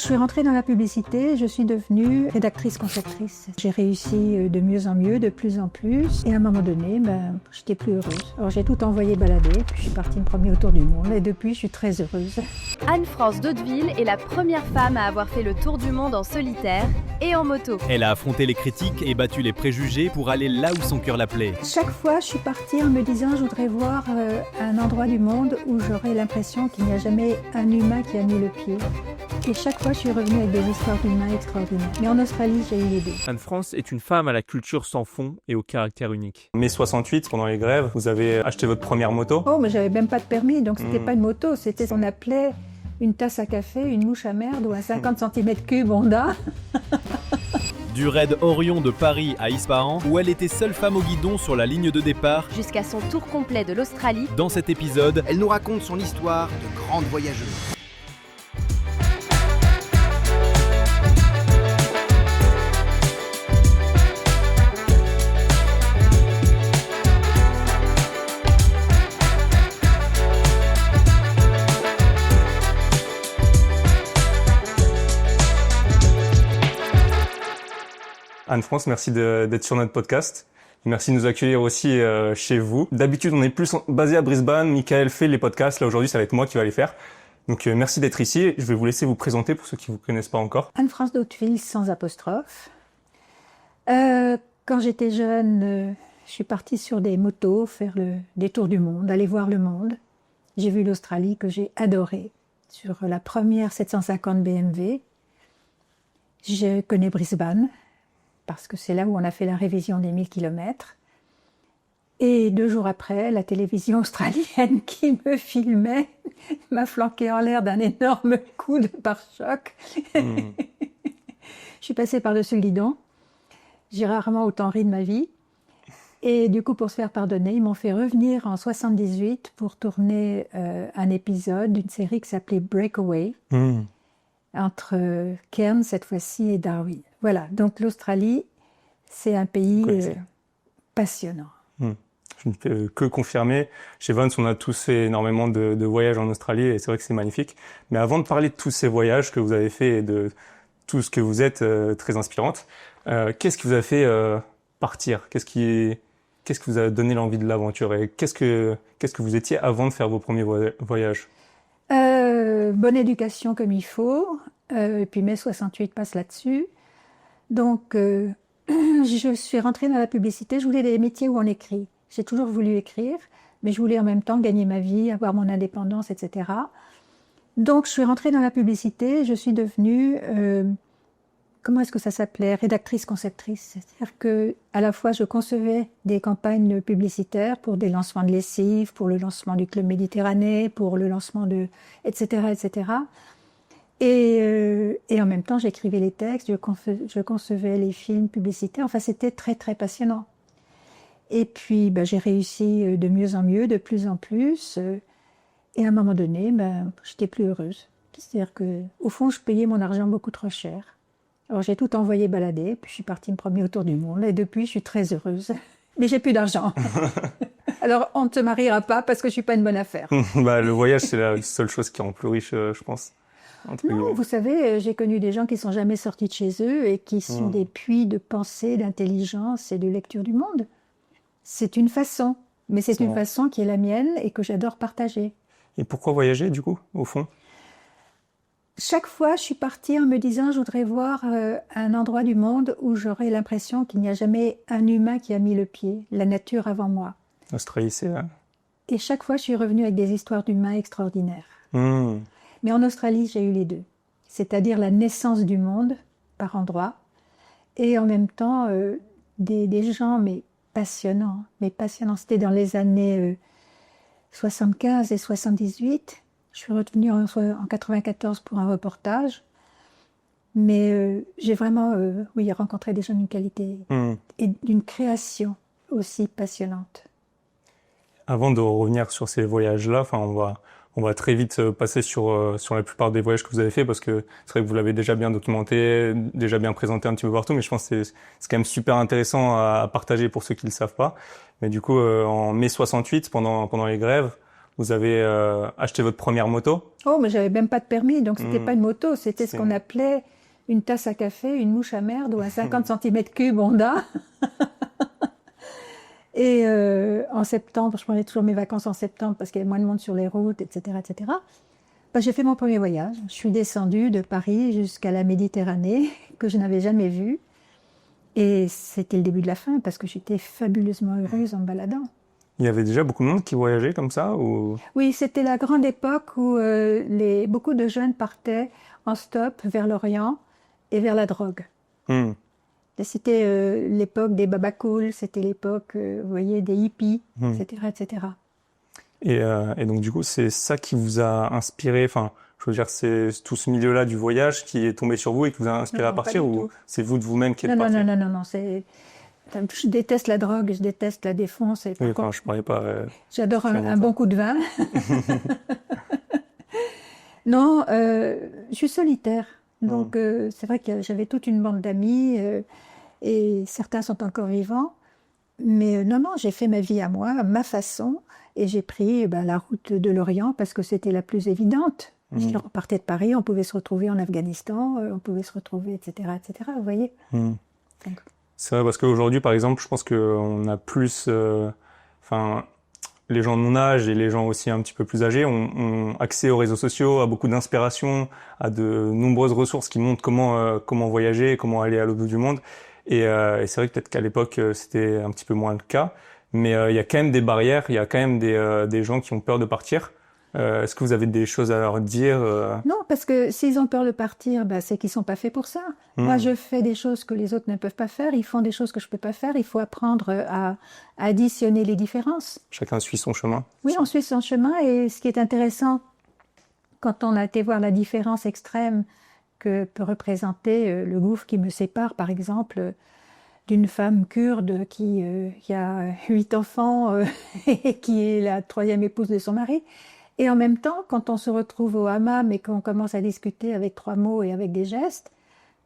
je suis rentrée dans la publicité, je suis devenue rédactrice-conceptrice. J'ai réussi de mieux en mieux, de plus en plus. Et à un moment donné, j'étais plus heureuse. Alors j'ai tout envoyé balader, puis je suis partie me promener autour du monde. Et depuis, je suis très heureuse. Anne-France d'Hauteville est la première femme à avoir fait le tour du monde en solitaire et en moto. Elle a affronté les critiques et battu les préjugés pour aller là où son cœur l'appelait. Chaque fois, je suis partie en me disant je voudrais voir un endroit du monde où j'aurais l'impression qu'il n'y a jamais un humain qui a mis le pied. Et chaque fois, je suis revenue avec des histoires d'humains extraordinaires. Mais en Australie, j'ai eu les deux. Anne-France est une femme à la culture sans fond et au caractère unique. Mai 68, pendant les grèves, vous avez acheté votre première moto. Oh, mais j'avais même pas de permis, donc c'était pas une moto, c'était ce qu'on appelait une tasse à café, une mouche à merde ou un 50 cm3 Honda. Du raid Orion de Paris à Ispahan, où elle était seule femme au guidon sur la ligne de départ, Jusqu'à son tour complet de l'Australie, dans cet épisode, Elle nous raconte son histoire de grande voyageuse. Anne-France, merci d'être sur notre podcast. Merci de nous accueillir aussi chez vous. D'habitude, on est plus basé à Brisbane. Michael fait les podcasts. Là, aujourd'hui, ça va être moi qui va les faire. Donc, merci d'être ici. Je vais vous laisser vous présenter pour ceux qui ne vous connaissent pas encore. Anne-France d'Hauteville sans apostrophe. Quand j'étais jeune, je suis partie sur des motos, faire des tours du monde, aller voir le monde. J'ai vu l'Australie que j'ai adorée. Sur la première 750 BMW, je connais Brisbane, parce que c'est là où on a fait la révision des 1000 km. Et 2 jours après, la télévision australienne qui me filmait m'a flanqué en l'air d'un énorme coup de pare-choc. Je suis passée par-dessus le guidon. J'ai rarement autant ri de ma vie. Et du coup, pour se faire pardonner, ils m'ont fait revenir en 78 pour tourner un épisode d'une série qui s'appelait Breakaway, entre Cairns cette fois-ci et Darwin. Voilà, donc l'Australie, c'est un pays passionnant. Je ne peux que confirmer. Chez Vance, on a tous fait énormément de voyages en Australie et c'est vrai que c'est magnifique. Mais avant de parler de tous ces voyages que vous avez faits et de tout ce que vous êtes, très inspirante, qu'est-ce qui vous a fait partir ? Qu'est-ce qui vous a donné l'envie de l'aventure ? Et qu'est-ce que vous étiez avant de faire vos premiers voyages ? Bonne éducation comme il faut, et puis mai 68 passe là-dessus. Donc, je suis rentrée dans la publicité, je voulais des métiers où on écrit. J'ai toujours voulu écrire, mais je voulais en même temps gagner ma vie, avoir mon indépendance, etc. Donc, je suis rentrée dans la publicité, je suis devenue, comment est-ce que ça s'appelait ? Rédactrice-conceptrice. C'est-à-dire que, à la fois, je concevais des campagnes publicitaires pour des lancements de lessive, pour le lancement du Club Méditerranée, pour le lancement de... etc., etc. Et en même temps, j'écrivais les textes, je concevais les films publicitaires. Enfin, c'était très, très passionnant. Et puis, j'ai réussi de mieux en mieux, de plus en plus. Et à un moment donné, j'étais plus heureuse. C'est-à-dire qu'au fond, je payais mon argent beaucoup trop cher. Alors, j'ai tout envoyé balader, puis je suis partie me promener autour du monde. Et depuis, je suis très heureuse. Mais j'ai plus d'argent. Alors, on ne se mariera pas parce que je suis pas une bonne affaire. Le voyage, c'est la seule chose qui rend plus riche, je pense. Non, vous savez, j'ai connu des gens qui sont jamais sortis de chez eux et qui sont des puits de pensée, d'intelligence et de lecture du monde. C'est une façon, mais c'est une façon qui est la mienne et que j'adore partager. Et pourquoi voyager, du coup, au fond ? Chaque fois, je suis partie en me disant je voudrais voir un endroit du monde où j'aurais l'impression qu'il n'y a jamais un humain qui a mis le pied, la nature avant moi. L'Australie, c'est... Et chaque fois, je suis revenue avec des histoires d'humains extraordinaires. Mais en Australie, j'ai eu les deux. C'est-à-dire la naissance du monde, par endroits, et en même temps, des gens, mais passionnants. C'était dans les années 75 et 78. Je suis revenue en 94 pour un reportage. Mais j'ai vraiment, rencontré des gens d'une qualité et d'une création aussi passionnante. Avant de revenir sur ces voyages-là, on va très vite passer sur la plupart des voyages que vous avez fait parce que c'est vrai que vous l'avez déjà bien documenté, déjà bien présenté un petit peu partout, mais je pense que c'est quand même super intéressant à partager pour ceux qui ne le savent pas. Mais du coup, en mai 68, pendant les grèves, vous avez acheté votre première moto. Oh, mais j'avais même pas de permis, donc c'était pas une moto, c'était ce C'est- qu'on appelait une tasse à café, une mouche à merde ou un 50 cm3 Honda. Et en septembre, je prenais toujours mes vacances en septembre parce qu'il y avait moins de monde sur les routes, etc., etc. Ben, j'ai fait mon premier voyage. Je suis descendue de Paris jusqu'à la Méditerranée, que je n'avais jamais vue. Et c'était le début de la fin parce que j'étais fabuleusement heureuse en me baladant. Il y avait déjà beaucoup de monde qui voyageait comme ça ou... Oui, c'était la grande époque où beaucoup de jeunes partaient en stop vers l'Orient et vers la drogue. Hmm. Et c'était l'époque des babacools, c'était l'époque, vous voyez, des hippies, etc., etc. Et donc, du coup, c'est ça qui vous a inspiré, enfin, je veux dire, c'est tout ce milieu-là du voyage qui est tombé sur vous et qui vous a inspiré Non, à pas partir, du ou tout. c'est vous de vous-même qui êtes Non, parti? non, je déteste la drogue, je déteste la défonce. Et par Oui, enfin, contre, je parlais pas... j'adore finalement, un bon coup de vin. Non, je suis solitaire. Donc, c'est vrai que j'avais toute une bande d'amis et certains sont encore vivants. Mais non, j'ai fait ma vie à moi, à ma façon. Et j'ai pris la route de l'Orient parce que c'était la plus évidente. Si on partait de Paris, on pouvait se retrouver en Afghanistan, on pouvait se retrouver, etc., etc. Vous voyez? Hmm. Donc, C'est vrai, parce qu'aujourd'hui, par exemple, je pense qu'on a plus... Enfin, les gens de mon âge et les gens aussi un petit peu plus âgés ont accès aux réseaux sociaux, à beaucoup d'inspiration, à de nombreuses ressources qui montrent comment voyager, comment aller à l'autre bout du monde. Et c'est vrai que peut-être qu'à l'époque, c'était un petit peu moins le cas. Mais il y a quand même des barrières, il y a quand même des gens qui ont peur de partir. Est-ce que vous avez des choses à leur dire non, parce que s'ils ont peur de partir, c'est qu'ils sont pas faits pour ça. Moi, je fais des choses que les autres ne peuvent pas faire. Ils font des choses que je peux pas faire. Il faut apprendre à additionner les différences. Chacun suit son chemin. Oui, on suit son chemin. Et ce qui est intéressant, quand on a été voir la différence extrême que peut représenter le gouffre qui me sépare, par exemple, d'une femme kurde qui a 8 enfants et qui est la 3e épouse de son mari. Et en même temps, quand on se retrouve au hammam et qu'on commence à discuter avec 3 mots et avec des gestes,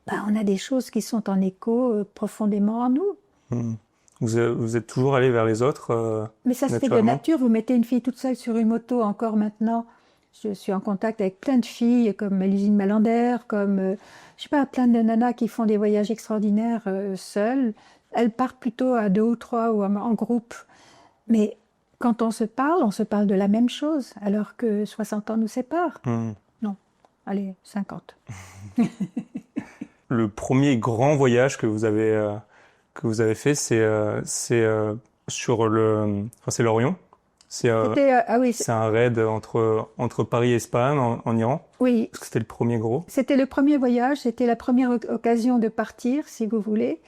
on a des choses qui sont en écho profondément en nous. Vous êtes toujours allé vers les autres Mais ça se fait de naturellement nature. Vous mettez une fille toute seule sur une moto, encore maintenant. Je suis en contact avec plein de filles, comme Mélusine Malander, comme, je sais pas, plein de nanas qui font des voyages extraordinaires seules. Elles partent plutôt à 2 ou 3 ou en groupe. Mais quand on se parle de la même chose, alors que 60 ans nous séparent. Non, allez, 50. Le premier grand voyage que vous avez fait, c'est sur c'est l'Orient. C'est c'est un raid entre Paris et Ispahan en Iran. Oui, Parce que c'était le premier gros. c'était le premier voyage, c'était la première occasion de partir, si vous voulez.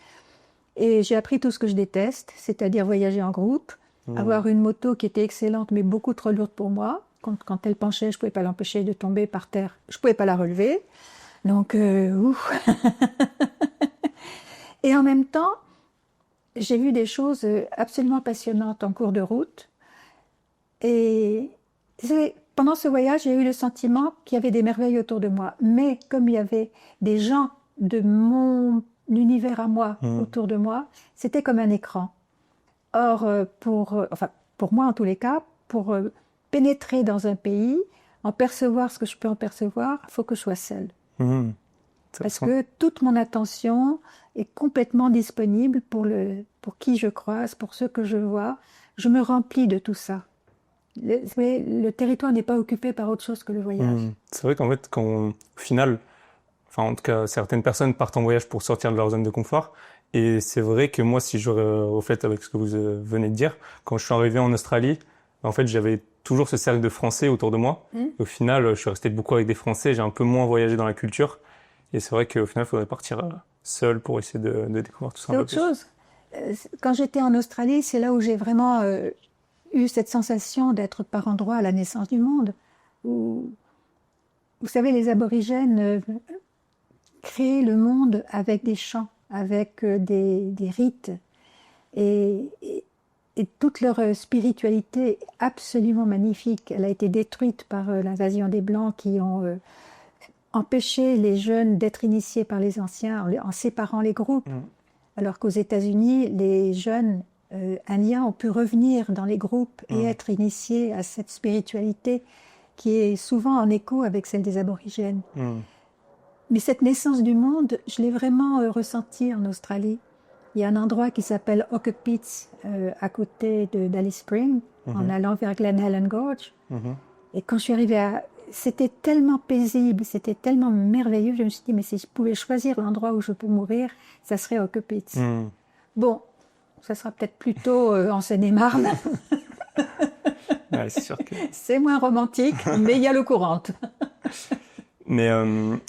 Et j'ai appris tout ce que je déteste, c'est-à-dire voyager en groupe, avoir une moto qui était excellente mais beaucoup trop lourde pour moi. Quand elle penchait, je ne pouvais pas l'empêcher de tomber par terre, je ne pouvais pas la relever. Donc, Et en même temps, j'ai vu des choses absolument passionnantes en cours de route. Et pendant ce voyage, j'ai eu le sentiment qu'il y avait des merveilles autour de moi. Mais comme il y avait des gens de mon univers à moi autour de moi, c'était comme un écran. Or, pour moi en tous les cas, pour pénétrer dans un pays, en percevoir ce que je peux en percevoir, il faut que je sois seule. Parce que toute mon attention est complètement disponible pour qui je croise, pour ce que je vois. Je me remplis de tout ça. Le territoire n'est pas occupé par autre chose que le voyage. C'est vrai qu'en fait, au final, enfin en tout cas, certaines personnes partent en voyage pour sortir de leur zone de confort. Et c'est vrai que moi, si je reflète avec ce que vous venez de dire, quand je suis arrivé en Australie, en fait, j'avais toujours ce cercle de Français autour de moi. Au final, je suis resté beaucoup avec des Français, j'ai un peu moins voyagé dans la culture. Et c'est vrai qu'au final, il faudrait partir seul pour essayer de découvrir tout ça un peu plus. C'est autre chose. Quand j'étais en Australie, c'est là où j'ai vraiment eu cette sensation d'être par endroits à la naissance du monde. Où, vous savez, les aborigènes créaient le monde avec des chants, avec des rites. Et toute leur spiritualité est absolument magnifique. Elle a été détruite par l'invasion des Blancs qui ont empêché les jeunes d'être initiés par les anciens en séparant les groupes. Alors qu'aux États-Unis, les jeunes un lien, on peut revenir dans les groupes et être initié à cette spiritualité qui est souvent en écho avec celle des aborigènes. Mais cette naissance du monde, je l'ai vraiment ressentie en Australie. Il y a un endroit qui s'appelle Occupites, à côté d'Alice Springs, en allant vers Glen Helen Gorge. Et quand je suis arrivée c'était tellement paisible, c'était tellement merveilleux, je me suis dit, mais si je pouvais choisir l'endroit où je peux mourir, ça serait Occupites. Bon, ça sera peut-être plutôt en Seine-et-Marne. Ouais, c'est sûr que... C'est moins romantique, mais il y a l'eau courante. Mais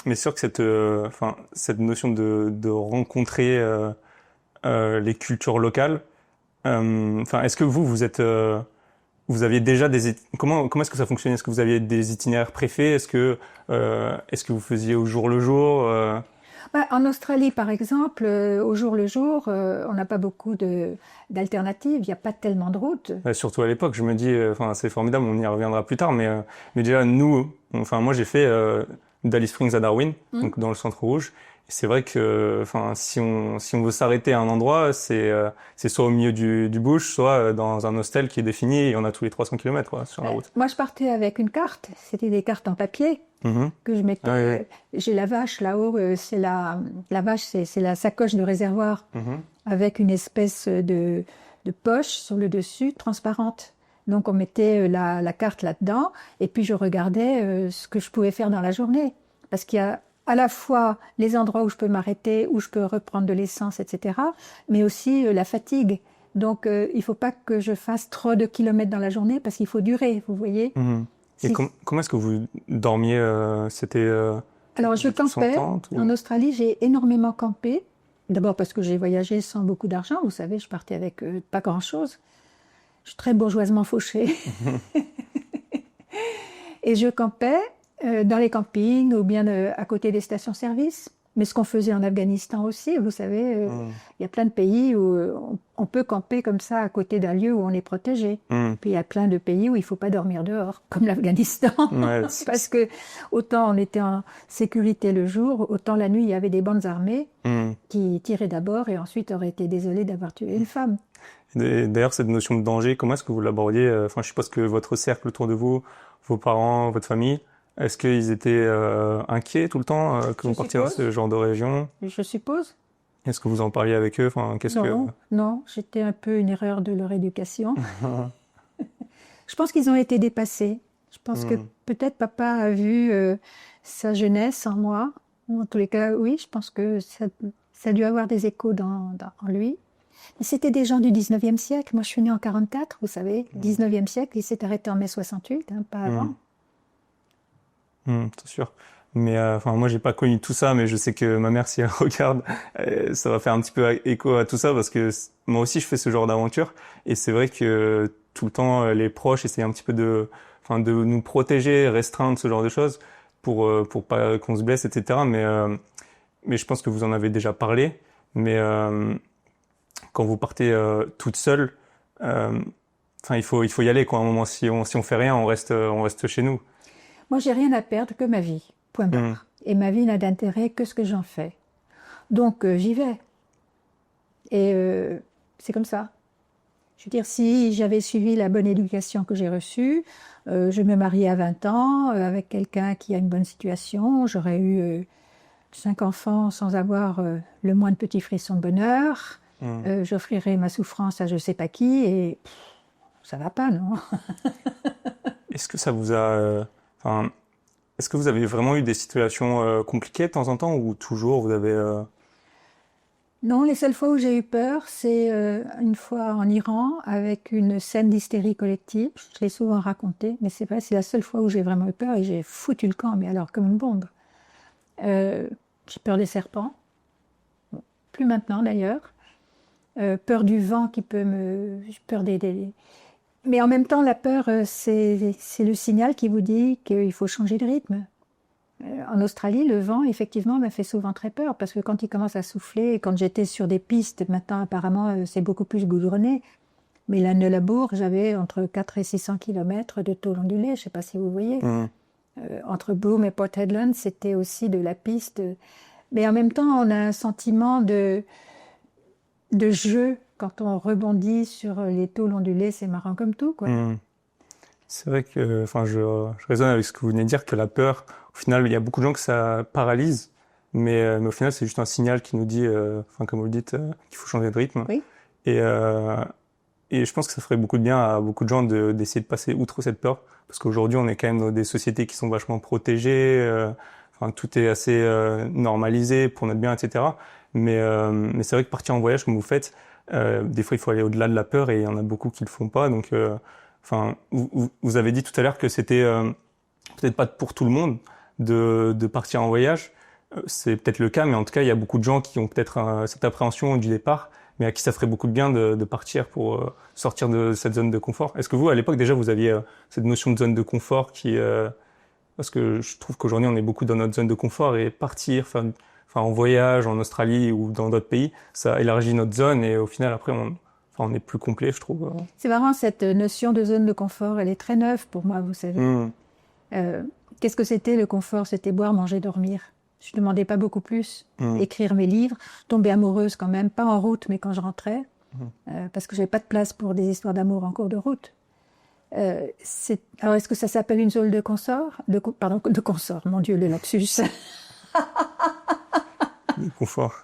c'est sûr que cette notion de rencontrer les cultures locales, est-ce que vous aviez déjà comment est-ce que ça fonctionnait? Est-ce que vous aviez des itinéraires préfaits? Est-ce que vous faisiez au jour le jour? En Australie, par exemple, au jour le jour, on n'a pas beaucoup d'alternatives. Il n'y a pas tellement de routes. Surtout à l'époque, je me dis, c'est formidable. On y reviendra plus tard, mais déjà moi j'ai fait d'Alice Springs à Darwin, donc dans le centre rouge. Et c'est vrai que, si on veut s'arrêter à un endroit, c'est soit au milieu du bush, soit dans un hostel qui est défini et on a tous les 300 km sur la route. Moi, je partais avec une carte. C'était des cartes en papier que je mettais. Ouais. J'ai la vache là-haut. C'est la vache, c'est la sacoche de réservoir avec une espèce de poche sur le dessus, transparente. Donc, on mettait la carte là-dedans et puis je regardais ce que je pouvais faire dans la journée. Parce qu'il y a à la fois les endroits où je peux m'arrêter, où je peux reprendre de l'essence, etc., mais aussi la fatigue. Donc, il ne faut pas que je fasse trop de kilomètres dans la journée parce qu'il faut durer, vous voyez. Et comment est-ce que vous dormiez? Alors, je campais. En Australie, j'ai énormément campé. D'abord parce que j'ai voyagé sans beaucoup d'argent. Vous savez, je partais avec pas grand-chose. Je suis très bourgeoisement fauchée. Et je campais dans les campings ou bien à côté des stations-service. Mais ce qu'on faisait en Afghanistan aussi, vous savez, il y a plein de pays où on peut camper comme ça à côté d'un lieu où on est protégé. Puis il y a plein de pays où il ne faut pas dormir dehors, comme l'Afghanistan. Ouais. Parce que autant on était en sécurité le jour, autant la nuit il y avait des bandes armées qui tiraient d'abord et ensuite auraient été désolés d'avoir tué une femme. D'ailleurs, cette notion de danger, comment est-ce que vous l'abordiez? Je suppose que votre cercle autour de vous, vos parents, votre famille, est-ce qu'ils étaient inquiets tout le temps que vous partiez dans ce genre de région? Je suppose. Est-ce que vous en parliez avec eux? Non, j'étais un peu une erreur de leur éducation. Je pense qu'ils ont été dépassés. Je pense que peut-être papa a vu sa jeunesse en moi. En tous les cas, oui, je pense que ça a dû avoir des échos en lui. Mais c'était des gens du 19e siècle. Moi, je suis née en 44, vous savez. 19e siècle, il s'est arrêté en mai 68, pas avant. C'est sûr. Mais moi, j'ai pas connu tout ça, mais je sais que ma mère, si elle regarde, ça va faire un petit peu écho à tout ça parce que moi aussi, je fais ce genre d'aventure. Et c'est vrai que tout le temps, les proches essayent un petit peu de nous protéger, restreindre ce genre de choses pour pas qu'on se blesse, etc. Mais je pense que vous en avez déjà parlé. Mais quand vous partez toute seule, il faut y aller, quoi. À un moment, si on fait rien, on reste chez nous. Moi, j'ai rien à perdre que ma vie, point barre. Et ma vie n'a d'intérêt que ce que j'en fais. Donc, j'y vais. Et c'est comme ça. Je veux dire, si j'avais suivi la bonne éducation que j'ai reçue, je me mariais à 20 ans avec quelqu'un qui a une bonne situation, j'aurais eu 5 enfants sans avoir le moindre petit frisson de bonheur, j'offrirais ma souffrance à je sais pas qui, et ça va pas, non? Est-ce que ça vous a... est-ce que vous avez vraiment eu des situations compliquées de temps en temps ou toujours vous avez... Non, les seules fois où j'ai eu peur, c'est une fois en Iran avec une scène d'hystérie collective. Je l'ai souvent raconté, mais c'est vrai, c'est la seule fois où j'ai vraiment eu peur et j'ai foutu le camp, mais alors comme une bombe. J'ai peur des serpents, bon, plus maintenant d'ailleurs. Peur du vent qui peut j'ai peur des... Mais en même temps, la peur, c'est le signal qui vous dit qu'il faut changer de rythme. En Australie, le vent, effectivement, m'a fait souvent très peur, parce que quand il commence à souffler, quand j'étais sur des pistes, maintenant, apparemment, c'est beaucoup plus goudronné. Mais la Nullarbor, j'avais entre 400 et 600 km de tôle ondulée, je ne sais pas si vous voyez. Entre Broome et Port Hedland, c'était aussi de la piste. Mais en même temps, on a un sentiment de jeu quand on rebondit sur les tôles ondulées, c'est marrant comme tout, quoi. C'est vrai que, je résonne avec ce que vous venez de dire, que la peur, au final, il y a beaucoup de gens que ça paralyse, mais au final, c'est juste un signal qui nous dit, comme vous le dites, qu'il faut changer de rythme. Oui. Et je pense que ça ferait beaucoup de bien à beaucoup de gens d'essayer de passer outre cette peur, parce qu'aujourd'hui, on est quand même dans des sociétés qui sont vachement protégées, tout est assez normalisé pour notre bien, etc. Mais c'est vrai que partir en voyage comme vous faites, des fois, il faut aller au-delà de la peur et il y en a beaucoup qui le font pas. Donc, vous avez dit tout à l'heure que c'était peut-être pas pour tout le monde de partir en voyage. C'est peut-être le cas, mais en tout cas, il y a beaucoup de gens qui ont peut-être cette appréhension du départ, mais à qui ça ferait beaucoup de bien de partir pour sortir de cette zone de confort. Est-ce que vous, à l'époque, déjà, vous aviez cette notion de zone de confort parce que je trouve qu'aujourd'hui, on est beaucoup dans notre zone de confort et partir, en voyage, en Australie ou dans d'autres pays, ça élargit notre zone et au final, après, on est plus complet, je trouve. C'est marrant, cette notion de zone de confort, elle est très neuve pour moi, vous savez. Qu'est-ce que c'était le confort? C'était boire, manger, dormir. Je ne demandais pas beaucoup plus. Écrire mes livres, tomber amoureuse quand même, pas en route, mais quand je rentrais, parce que je n'avais pas de place pour des histoires d'amour en cours de route. Alors, est-ce que ça s'appelle une zone de confort? De confort, mon Dieu, le lapsus. Le confort.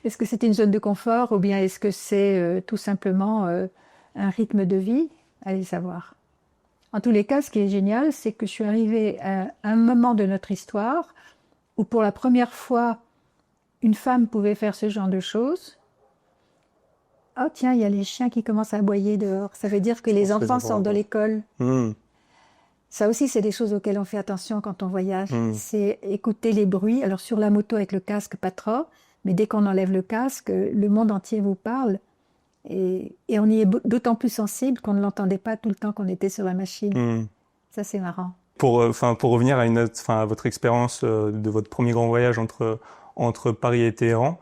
Est-ce que c'est une zone de confort ou bien est-ce que c'est tout simplement un rythme de vie? Allez savoir. En tous les cas, ce qui est génial, c'est que je suis arrivée à un moment de notre histoire où pour la première fois, une femme pouvait faire ce genre de choses. Oh tiens, il y a les chiens qui commencent à aboyer dehors. Ça veut dire que les enfants sortent de l'école. Ça aussi, c'est des choses auxquelles on fait attention quand on voyage. C'est écouter les bruits. Alors sur la moto avec le casque, pas trop. Mais dès qu'on enlève le casque, le monde entier vous parle. Et on y est d'autant plus sensible qu'on ne l'entendait pas tout le temps qu'on était sur la machine. Ça, c'est marrant. Pour revenir à votre expérience de votre premier grand voyage entre Paris et Téhéran,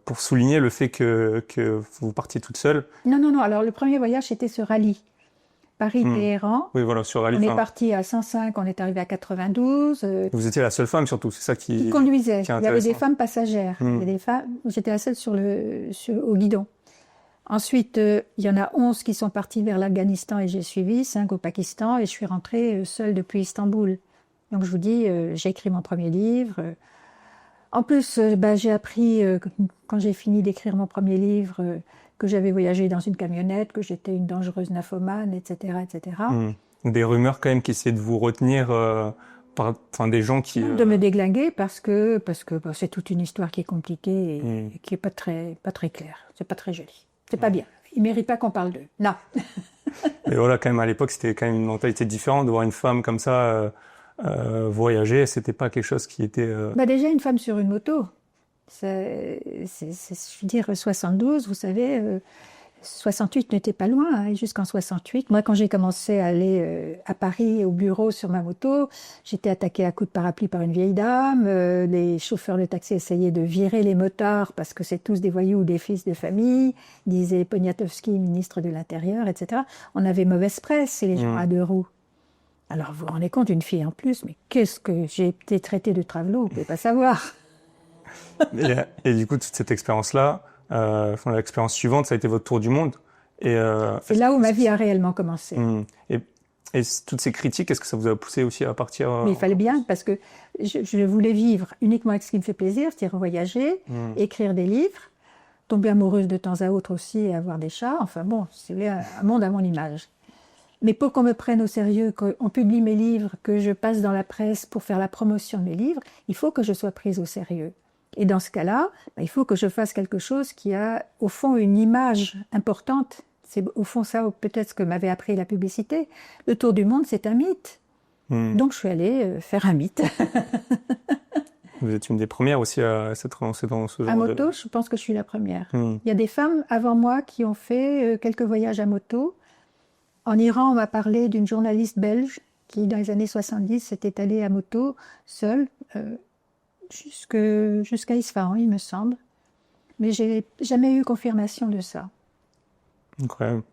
pour souligner le fait que vous partiez toute seule. Non. Alors, le premier voyage, c'était ce rallye. Paris-Téhéran. Oui, voilà, sur rallye. On est parti à 105, on est arrivé à 92. Vous étiez la seule femme, surtout, c'est ça qui conduisait. Qui est il y avait des femmes passagères. Il y a des femmes, j'étais la seule au guidon. Ensuite, il y en a 11 qui sont partis vers l'Afghanistan et j'ai suivi, 5 au Pakistan et je suis rentrée seule depuis Istanbul. Donc je vous dis, j'ai écrit mon premier livre. En plus, j'ai appris, quand j'ai fini d'écrire mon premier livre, que j'avais voyagé dans une camionnette, que j'étais une dangereuse nymphomane, etc. etc. Des rumeurs quand même qui essaient de vous retenir des gens qui... De me déglinguer parce que c'est toute une histoire qui est compliquée et qui n'est pas très claire. C'est pas très joli. C'est pas bien. Ils ne méritent pas qu'on parle d'eux. Non. Mais voilà, quand même, à l'époque, c'était quand même une mentalité différente de voir une femme comme ça voyager. C'était pas quelque chose qui était... Déjà, une femme sur une moto. Je veux dire, 72, vous savez, 68 n'était pas loin, hein, jusqu'en 68. Moi, quand j'ai commencé à aller à Paris, au bureau, sur ma moto, j'étais attaquée à coups de parapluie par une vieille dame. Les chauffeurs de taxi essayaient de virer les motards parce que c'est tous des voyous ou des fils de famille, disait Poniatowski, ministre de l'Intérieur, etc. On avait mauvaise presse, c'est les gens à deux roues. Alors, vous vous rendez compte, une fille en plus, mais qu'est-ce que j'ai été traitée de travelot, vous ne pouvez pas savoir. Et du coup, toute cette expérience-là, l'expérience suivante, ça a été votre tour du monde. C'est là où ma vie a réellement commencé. Et toutes ces critiques, est-ce que ça vous a poussé aussi à partir Mais il fallait bien, parce que je voulais vivre uniquement avec ce qui me fait plaisir, c'est-à-dire voyager, écrire des livres, tomber amoureuse de temps à autre aussi et avoir des chats. Enfin bon, c'est un monde à mon image. Mais pour qu'on me prenne au sérieux, qu'on publie mes livres, que je passe dans la presse pour faire la promotion de mes livres, il faut que je sois prise au sérieux. Et dans ce cas-là, il faut que je fasse quelque chose qui a, au fond, une image importante. C'est au fond ça, peut-être ce que m'avait appris la publicité. Le tour du monde, c'est un mythe. Donc je suis allée faire un mythe. Vous êtes une des premières aussi à s'être lancée dans ce genre à moto, je pense que je suis la première. Il y a des femmes avant moi qui ont fait quelques voyages à moto. En Iran, on m'a parlé d'une journaliste belge qui, dans les années 70, s'était allée à moto, seule, jusqu'à Isfahan, il me semble. Mais j'ai jamais eu confirmation de ça. Incroyable.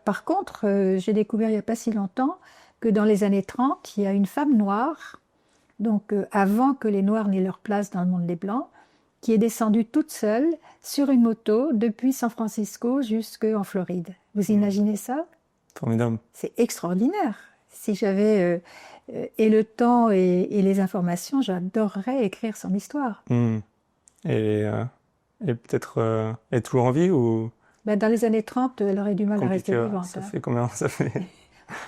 Par contre, j'ai découvert il n'y a pas si longtemps que dans les années 30, il y a une femme noire, donc avant que les Noirs n'aient leur place dans le monde des Blancs, qui est descendue toute seule sur une moto depuis San Francisco jusqu'en Floride. Vous imaginez ça? Formidable. C'est extraordinaire. Si j'avais et le temps et les informations, j'adorerais écrire son histoire. Et peut-être elle est toujours en vie ou Ben, dans les années 30, elle aurait du mal à rester compliqué, vivante. ça hein. fait combien? Ça fait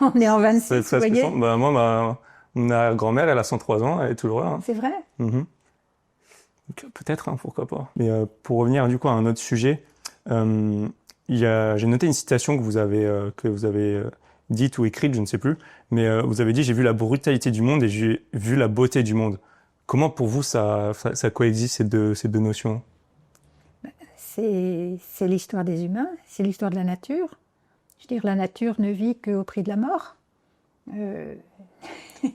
On est en 26, ça vous voyez? moi, ma grand-mère, elle a 103 ans, elle est toujours là. Hein. C'est vrai? Donc, peut-être, hein, pourquoi pas. Mais pour revenir du coup à un autre sujet, j'ai noté une citation que vous avez dite ou écrite, je ne sais plus, mais vous avez dit « J'ai vu la brutalité du monde et j'ai vu la beauté du monde ». Comment pour vous ça coexiste ces deux notions? C'est l'histoire des humains, c'est l'histoire de la nature. Je veux dire, la nature ne vit qu'au prix de la mort.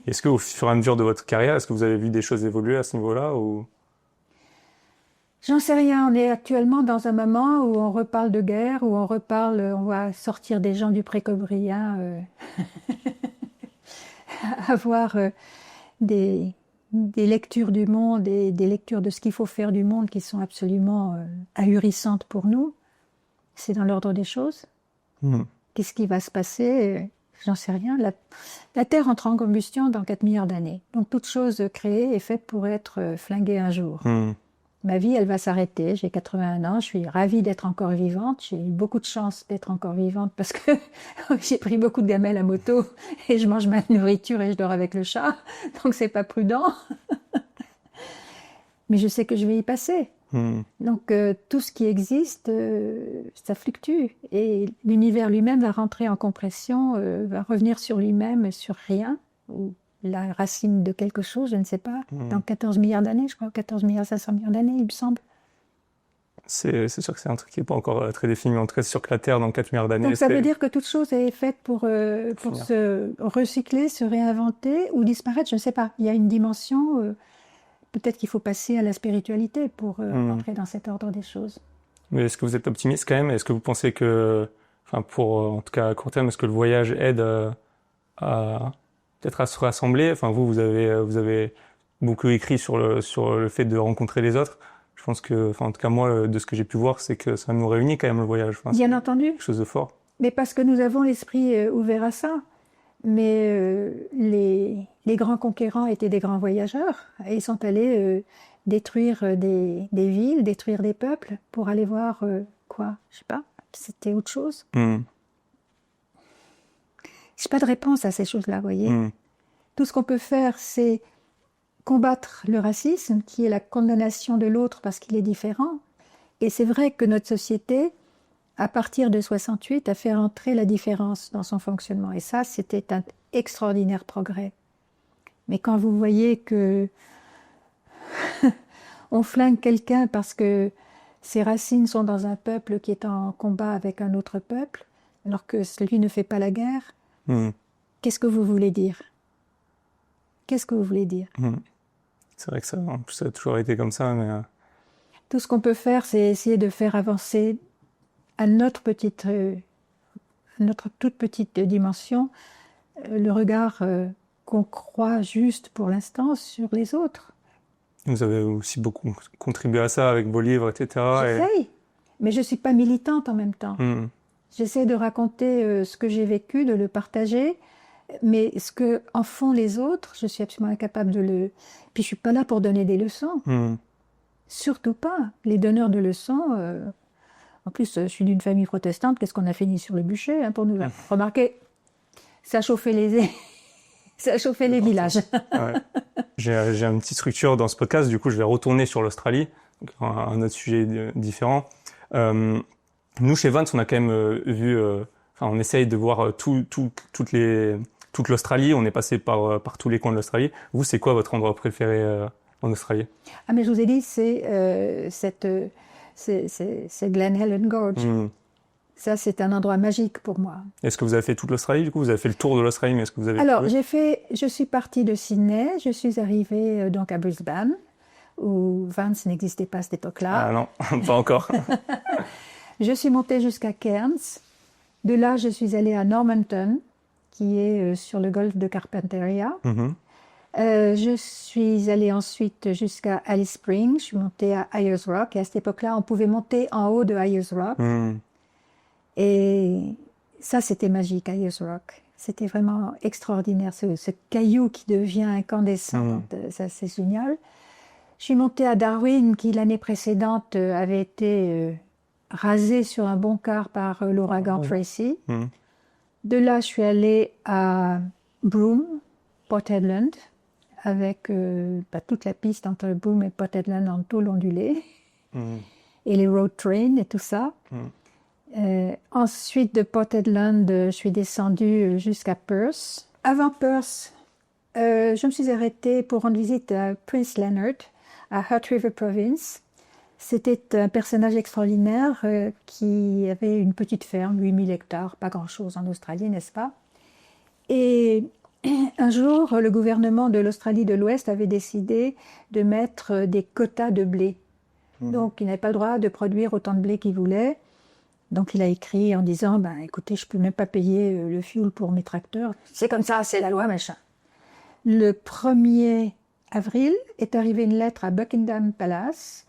Est-ce qu'au fur et à mesure de votre carrière, est-ce que vous avez vu des choses évoluer à ce niveau-là ou... J'en sais rien, on est actuellement dans un moment où on reparle de guerre, où on va sortir des gens du Précambrien, avoir des lectures du monde et des lectures de ce qu'il faut faire du monde qui sont absolument ahurissantes pour nous. C'est dans l'ordre des choses. Qu'est-ce qui va se passer? J'en sais rien. La Terre entre en combustion dans 4 milliards d'années. Donc toute chose créée est faite pour être flinguée un jour. Ma vie, elle va s'arrêter. J'ai 81 ans. Je suis ravie d'être encore vivante. J'ai eu beaucoup de chance d'être encore vivante parce que j'ai pris beaucoup de gamelles à moto et je mange ma nourriture et je dors avec le chat. Donc c'est pas prudent. Mais je sais que je vais y passer. Donc tout ce qui existe, ça fluctue. Et l'univers lui-même va rentrer en compression, va revenir sur lui-même, sur rien. Ou la racine de quelque chose, je ne sais pas, dans 14 milliards d'années, je crois, 14 milliards 500 millions d'années, il me semble. C'est sûr que c'est un truc qui n'est pas encore très défini, mais en tout cas, c'est sûr que la Terre, dans 4 milliards d'années... Donc ça veut dire que toute chose est faite pour se recycler, se réinventer ou disparaître, je ne sais pas. Il y a une dimension, peut-être qu'il faut passer à la spiritualité pour entrer dans cet ordre des choses. Mais est-ce que vous êtes optimiste quand même? Est-ce que vous pensez que, enfin en tout cas à court terme, est-ce que le voyage aide peut-être à se rassembler? Enfin, vous avez beaucoup écrit sur le fait de rencontrer les autres. Je pense que, enfin, en tout cas, moi, de ce que j'ai pu voir, c'est que ça nous réunit quand même, le voyage. Enfin, Bien entendu. Quelque chose de fort. Mais parce que nous avons l'esprit ouvert à ça. Mais les grands conquérants étaient des grands voyageurs. Et ils sont allés détruire des villes, détruire des peuples pour aller voir quoi? Je sais pas. C'était autre chose. J'ai pas de réponse à ces choses-là, vous voyez. Tout ce qu'on peut faire, c'est combattre le racisme, qui est la condamnation de l'autre parce qu'il est différent. Et c'est vrai que notre société, à partir de 68, a fait rentrer la différence dans son fonctionnement. Et ça, c'était un extraordinaire progrès. Mais quand vous voyez que on flingue quelqu'un parce que ses racines sont dans un peuple qui est en combat avec un autre peuple, alors que celui ne fait pas la guerre, qu'est-ce que vous voulez dire? Qu'est-ce que vous voulez dire? C'est vrai que ça a toujours été comme ça, mais... Tout ce qu'on peut faire, c'est essayer de faire avancer à notre toute petite dimension, le regard qu'on croit juste pour l'instant sur les autres. Vous avez aussi beaucoup contribué à ça avec vos livres, etc. J'essaye, mais je ne suis pas militante en même temps. J'essaie de raconter ce que j'ai vécu, de le partager, mais ce que en font les autres, je suis absolument incapable de le... Puis je ne suis pas là pour donner des leçons. Surtout pas. Les donneurs de leçons... En plus, je suis d'une famille protestante, qu'est-ce qu'on a fini sur le bûcher pour nous remarquer? Ça chauffait les villages. Ouais. J'ai une petite structure dans ce podcast, du coup je vais retourner sur l'Australie, un autre sujet différent. Nous, chez Vance, on a quand même vu... on essaye de voir toute l'Australie, on est passé par tous les coins de l'Australie. Vous, c'est quoi votre endroit préféré en Australie? Ah, mais je vous ai dit, c'est Glen Helen Gorge. Ça, c'est un endroit magique pour moi. Est-ce que vous avez fait toute l'Australie, du coup? Vous avez fait le tour de l'Australie, mais est-ce que vous avez... Alors, je suis partie de Sydney, je suis arrivée donc à Brisbane, où Vance n'existait pas à cette époque-là. Ah non, pas encore. Je suis montée jusqu'à Cairns. De là, je suis allée à Normanton, qui est sur le golfe de Carpentaria. Je suis allée ensuite jusqu'à Alice Springs. Je suis montée à Ayers Rock. Et à cette époque-là, on pouvait monter en haut de Ayers Rock. Et ça, c'était magique, Ayers Rock. C'était vraiment extraordinaire, ce caillou qui devient incandescent. Ça, c'est génial. Je suis montée à Darwin, qui l'année précédente avait été rasé sur un bon quart par l'ouragan Tracy. De là, je suis allée à Broome, Port Hedland, avec toute la piste entre Broome et Port Hedland en tôle ondulée, et les road trains et tout ça. Ensuite, de Port Hedland, je suis descendue jusqu'à Perth. Avant Perth, je me suis arrêtée pour rendre visite à Prince Leonard, à Hutt River Province. C'était un personnage extraordinaire qui avait une petite ferme, 8000 hectares, pas grand-chose en Australie, n'est-ce pas? Et un jour, le gouvernement de l'Australie de l'Ouest avait décidé de mettre des quotas de blé. Donc, il n'avait pas le droit de produire autant de blé qu'il voulait. Donc, il a écrit en disant, écoutez, je ne peux même pas payer le fuel pour mes tracteurs. C'est comme ça, c'est la loi, machin. Le 1er avril est arrivée une lettre à Buckingham Palace,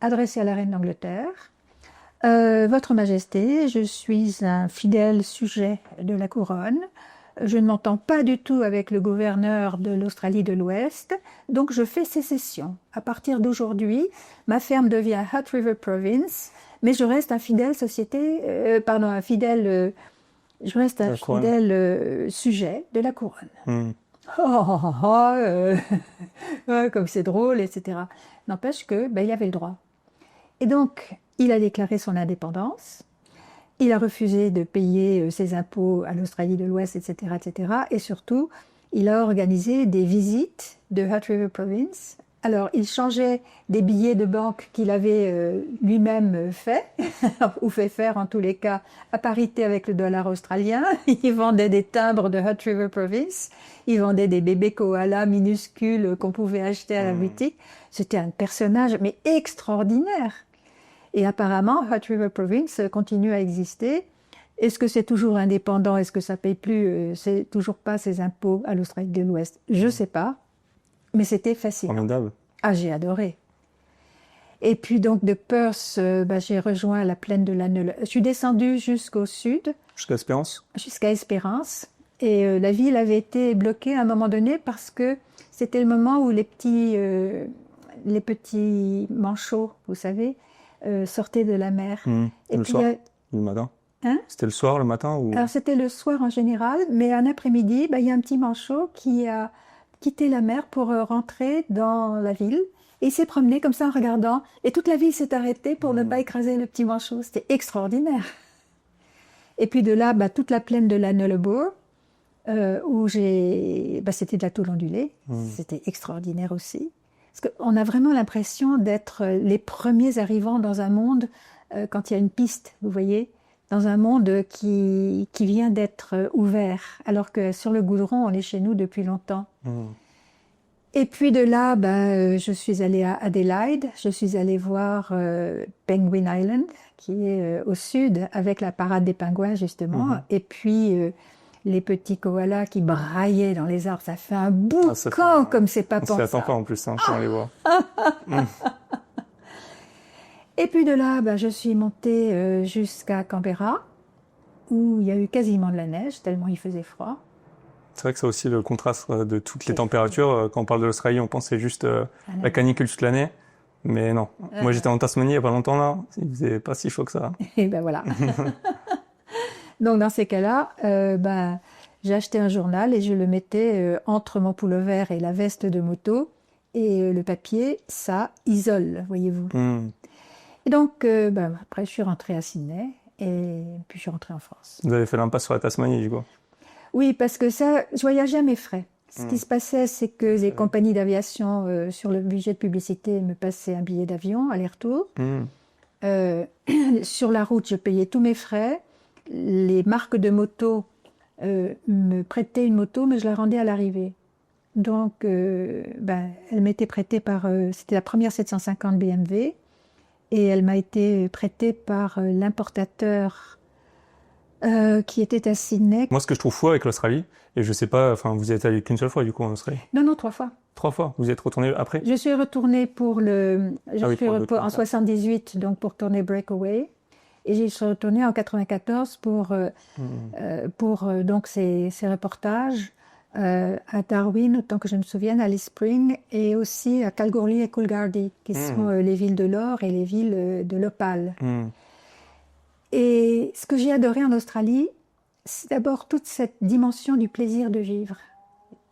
adressée à la reine d'Angleterre. Votre Majesté, je suis un fidèle sujet de la couronne. Je ne m'entends pas du tout avec le gouverneur de l'Australie de l'Ouest, donc je fais sécession. À partir d'aujourd'hui, ma ferme devient Hutt River Province, mais je reste un fidèle sujet de la couronne. Comme c'est drôle, etc. N'empêche que il y avait le droit. Et donc, il a déclaré son indépendance. Il a refusé de payer ses impôts à l'Australie de l'Ouest, etc., etc. Et surtout, il a organisé des visites de Hutt River Province. Alors, il changeait des billets de banque qu'il avait lui-même fait, ou fait faire en tous les cas, à parité avec le dollar australien. Il vendait des timbres de Hutt River Province. Il vendait des bébés koalas minuscules qu'on pouvait acheter à la boutique. C'était un personnage, mais extraordinaire. Et apparemment, Hutt River Province continue à exister. Est-ce que c'est toujours indépendant? Est-ce que ça paye plus c'est toujours pas ses impôts à l'Australie de l'Ouest? Je sais pas. Mais c'était fascinant. Formidable. Ah, j'ai adoré. Et puis donc de Perth, j'ai rejoint la plaine de l'Anneau. Je suis descendue jusqu'au sud. Jusqu'à Espérance? Jusqu'à Espérance. Et la ville avait été bloquée à un moment donné parce que c'était le moment où les petits manchots, vous savez, sortaient de la mer. Et le puis, soir, le matin. Hein? C'était le soir, le matin ou... Alors c'était le soir en général, mais un après-midi, il y a un petit manchot qui a quitté la mer pour rentrer dans la ville. Et il s'est promené comme ça en regardant. Et toute la ville s'est arrêtée pour ne pas écraser le petit manchot. C'était extraordinaire. Et puis de là, toute la plaine de la Nullarbor, où c'était de la tôle ondulée. C'était extraordinaire aussi. Parce qu'on a vraiment l'impression d'être les premiers arrivants dans un monde, quand il y a une piste, vous voyez, dans un monde qui vient d'être ouvert, alors que sur le goudron, on est chez nous depuis longtemps. Et puis de là, je suis allée à Adelaide, je suis allée voir Penguin Island, qui est au sud, avec la parade des pingouins, justement, et puis les petits koalas qui braillaient dans les arbres. Ça fait un boucan comme c'est pas pensable. On s'y attend pas en plus, quand on les voit. Et puis de là, je suis montée jusqu'à Canberra, où il y a eu quasiment de la neige, tellement il faisait froid. C'est vrai que c'est aussi le contraste de toutes les températures. Quand on parle de l'Australie, on pense que c'est juste la canicule toute l'année. Mais non. Moi, j'étais en Tasmanie il n'y a pas longtemps, là. Il faisait pas si chaud que ça. Et voilà. Donc, dans ces cas-là, j'ai acheté un journal et je le mettais entre mon pullover et la veste de moto. Et le papier, ça isole, voyez-vous. Et donc, après, je suis rentrée à Sydney et puis je suis rentrée en France. Vous avez fait l'impasse sur la Tasmanie, du coup? Oui, parce que ça, je voyageais à mes frais. Ce qui se passait, c'est que les compagnies d'aviation, sur le budget de publicité, me passaient un billet d'avion, aller-retour. Sur la route, je payais tous mes frais. Les marques de moto me prêtaient une moto, mais je la rendais à l'arrivée. Donc, elle m'était prêtée par... c'était la première 750 BMW. Et elle m'a été prêtée par l'importateur qui était à Sydney. Moi, ce que je trouve fou avec l'Australie, et je sais pas, enfin, vous y êtes allé qu'une seule fois, du coup, en Australie? Non, 3 fois. 3 fois. Vous y êtes retourné après? Je suis retournée Ah oui, pour le en 78, donc pour tourner Breakaway. Et j'y suis retournée en 94 pour donc ces reportages à Darwin, autant que je me souvienne, à Alice Springs, et aussi à Kalgoorlie et Coolgardie, qui sont les villes de l'or et les villes de l'opale. Et ce que j'ai adoré en Australie, c'est d'abord toute cette dimension du plaisir de vivre.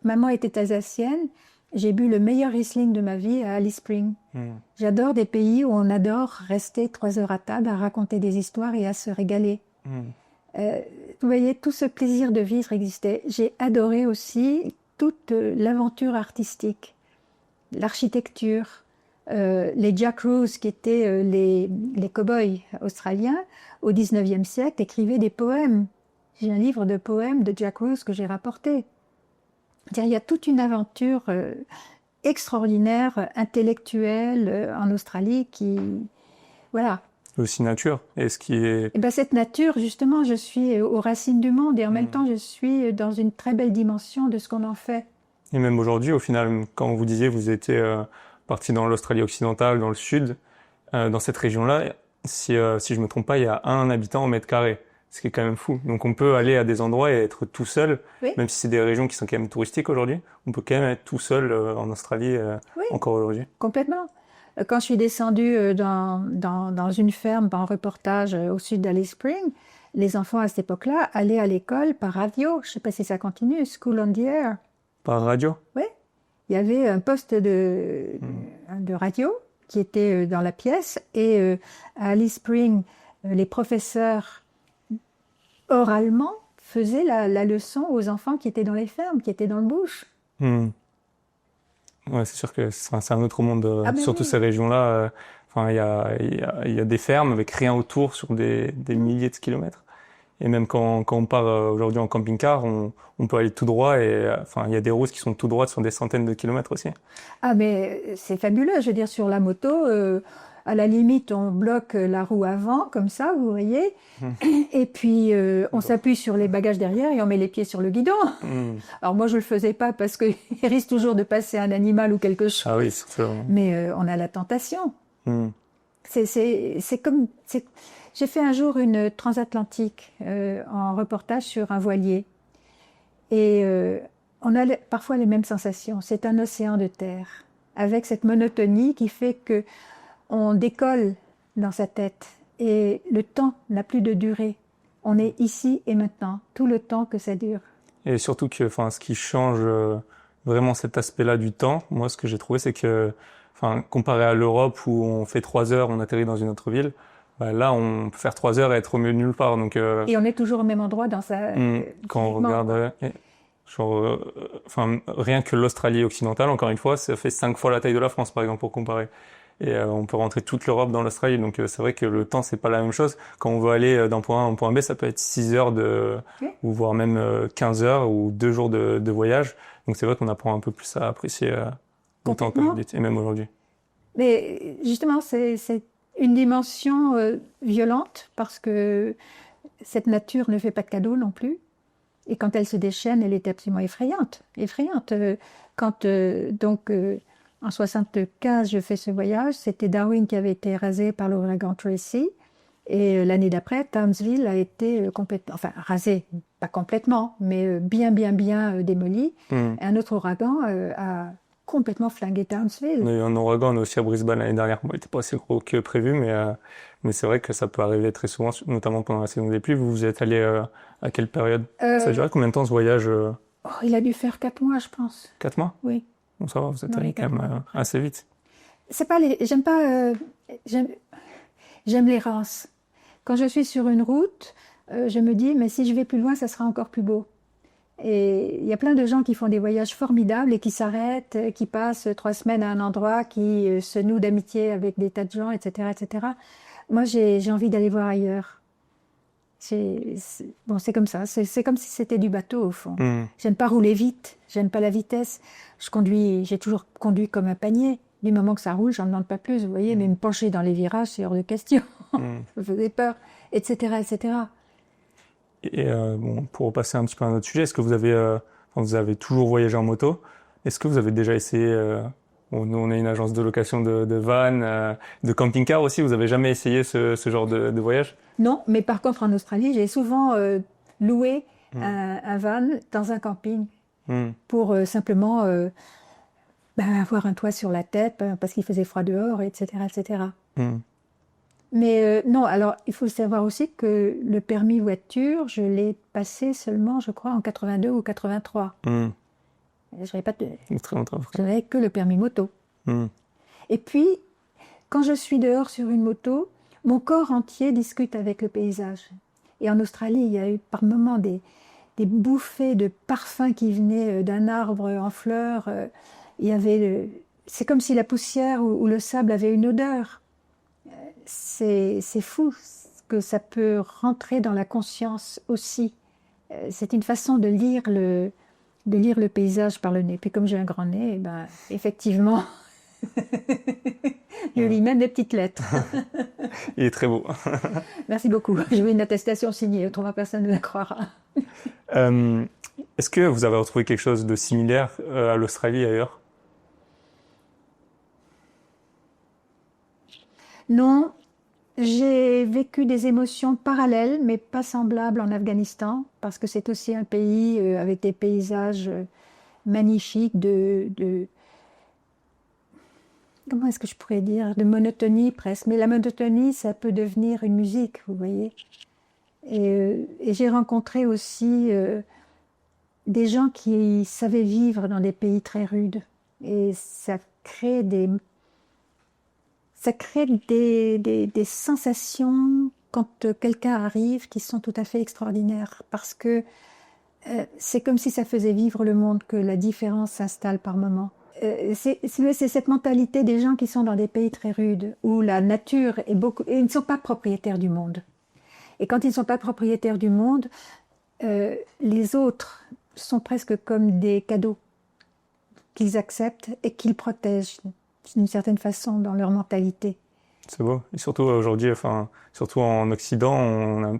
Maman était alsacienne, j'ai bu le meilleur Riesling de ma vie à Alice Springs. J'adore des pays où on adore rester 3 heures à table à raconter des histoires et à se régaler. Vous voyez, tout ce plaisir de vivre existait. J'ai adoré aussi toute l'aventure artistique, l'architecture, les jackaroos qui étaient les cow-boys australiens au 19e siècle écrivaient des poèmes. J'ai un livre de poèmes de jackaroos que j'ai rapporté. Il y a toute une aventure extraordinaire, intellectuelle en Australie qui... Voilà. Aussi nature. Et ce qui est... Et ben cette nature, justement, je suis aux racines du monde et en même temps, je suis dans une très belle dimension de ce qu'on en fait. Et même aujourd'hui, au final, quand vous disiez, vous étiez parti dans l'Australie occidentale, dans le sud, dans cette région-là, si je me trompe pas, il y a 1 habitant au mètre carré. Ce qui est quand même fou. Donc on peut aller à des endroits et être tout seul, Oui. même si c'est des régions qui sont quand même touristiques aujourd'hui. On peut quand même être tout seul en Australie Oui. encore aujourd'hui. Complètement. Quand je suis descendue dans une ferme en reportage au sud d'Alice Springs, les enfants à cette époque-là allaient à l'école par radio. Je ne sais pas si ça continue, School on the Air. Par radio? Oui. Il y avait un poste de radio qui était dans la pièce et à Alice Springs, les professeurs oralement faisaient la leçon aux enfants qui étaient dans les fermes, qui étaient dans le bush. Ouais, c'est sûr que c'est un autre monde, surtout oui. ces régions-là. Enfin, il y a des fermes avec rien autour sur des milliers de kilomètres. Et même quand on part aujourd'hui en camping-car, on peut aller tout droit et enfin, il y a des routes qui sont tout droites sur des centaines de kilomètres aussi. Ah, mais c'est fabuleux. Je veux dire, sur la moto, à la limite, on bloque la roue avant, comme ça, vous voyez. Et puis, on s'appuie sur les bagages derrière et on met les pieds sur le guidon. Alors moi, je le faisais pas parce qu'il risque toujours de passer un animal ou quelque chose. Ah oui, c'est sûr. Mais on a la tentation. C'est comme... J'ai fait un jour une transatlantique en reportage sur un voilier. Et on a parfois les mêmes sensations. C'est un océan de terre, avec cette monotonie qui fait que on décolle dans sa tête. Et le temps n'a plus de durée. On est ici et maintenant, tout le temps que ça dure. Et surtout que, enfin, ce qui change vraiment cet aspect-là du temps, moi, ce que j'ai trouvé, c'est que, enfin, comparé à l'Europe où on fait 3 heures, on atterrit dans une autre ville, bah, là, on peut faire 3 heures et être au milieu de nulle part. Donc, et on est toujours au même endroit dans sa... quand on regarde, genre, enfin, rien que l'Australie occidentale, encore une fois, ça fait 5 fois la taille de la France, par exemple, pour comparer. Et on peut rentrer toute l'Europe dans l'Australie. Donc c'est vrai que le temps, c'est pas la même chose. Quand on veut aller d'un point A à un point B, ça peut être 6 heures ou voire même 15 heures ou 2 jours de voyage. Donc c'est vrai qu'on apprend un peu plus à apprécier le temps, comme vous dites, et même aujourd'hui. Mais justement, c'est une dimension violente parce que cette nature ne fait pas de cadeaux non plus. Et quand elle se déchaîne, elle est absolument effrayante. Quand en 75, je fais ce voyage. C'était Darwin qui avait été rasé par l'ouragan Tracy. Et l'année d'après, Townsville a été complètement, enfin rasé, pas complètement, mais bien démoli. Un autre ouragan a complètement flingué Townsville. On a eu un ouragan aussi à Brisbane l'année dernière. Bon, il n'était pas aussi gros que prévu, mais c'est vrai que ça peut arriver très souvent, notamment pendant la saison des pluies. Vous êtes allé à quelle période? Ça a duré combien de temps ce voyage Il a dû faire 4 mois, je pense. 4 mois? Oui. Bon, ça va, vous êtes allé quand même assez vite. C'est pas j'aime l'errance. Quand je suis sur une route, je me dis, mais si je vais plus loin, ça sera encore plus beau. Et il y a plein de gens qui font des voyages formidables et qui s'arrêtent, qui passent 3 semaines à un endroit, qui se nouent d'amitié avec des tas de gens, etc., etc. Moi, j'ai envie d'aller voir ailleurs. Bon, c'est comme ça. C'est comme si c'était du bateau, au fond. J'aime pas rouler vite. J'aime pas la vitesse. J'ai toujours conduit comme un panier. Du moment que ça roule, j'en demande pas plus, vous voyez. Mais me pencher dans les virages, c'est hors de question. Ça me faisait peur, etc., etc. Et bon, pour repasser un petit peu à un autre sujet, est-ce que vous avez toujours voyagé en moto? Est-ce que vous avez déjà essayé, bon, nous on est une agence de location de van, de camping-car aussi, vous avez jamais essayé ce genre de voyage? Non, mais par contre en Australie, j'ai souvent loué Mm. un van dans un camping Hmm. pour simplement avoir un toit sur la tête parce qu'il faisait froid dehors, etc., etc. Hmm. Mais non, alors il faut savoir aussi que le permis voiture, je l'ai passé seulement, je crois, en 82 ou 83. Hmm. Je n'avais pas Très longtemps après. je n'avais que le permis moto. Hmm. Et puis, quand je suis dehors sur une moto, mon corps entier discute avec le paysage. Et en Australie, il y a eu par moments des bouffées de parfums qui venaient d'un arbre en fleurs. Il y avait c'est comme si la poussière ou le sable avait une odeur. C'est fou que ça peut rentrer dans la conscience aussi. C'est une façon de lire le paysage par le nez. Puis comme j'ai un grand nez, ben, effectivement, je lis même des petites lettres. Il est très beau. Merci beaucoup. Je veux une attestation signée, autrement personne ne la croira. Est-ce que vous avez retrouvé quelque chose de similaire à l'Australie ailleurs? Non, j'ai vécu des émotions parallèles, mais pas semblables en Afghanistan, parce que c'est aussi un pays avec des paysages magnifiques comment est-ce que je pourrais dire, de monotonie presque. Mais la monotonie, ça peut devenir une musique, vous voyez. Et j'ai rencontré aussi des gens qui savaient vivre dans des pays très rudes. Et ça crée des sensations quand quelqu'un arrive qui sont tout à fait extraordinaires. Parce que c'est comme si ça faisait vivre le monde, que la différence s'installe par moments. C'est cette mentalité des gens qui sont dans des pays très rudes, où la nature est beaucoup... Et ils ne sont pas propriétaires du monde. Et quand ils ne sont pas propriétaires du monde, les autres sont presque comme des cadeaux qu'ils acceptent et qu'ils protègent d'une certaine façon dans leur mentalité. C'est beau. Et surtout aujourd'hui, surtout en Occident,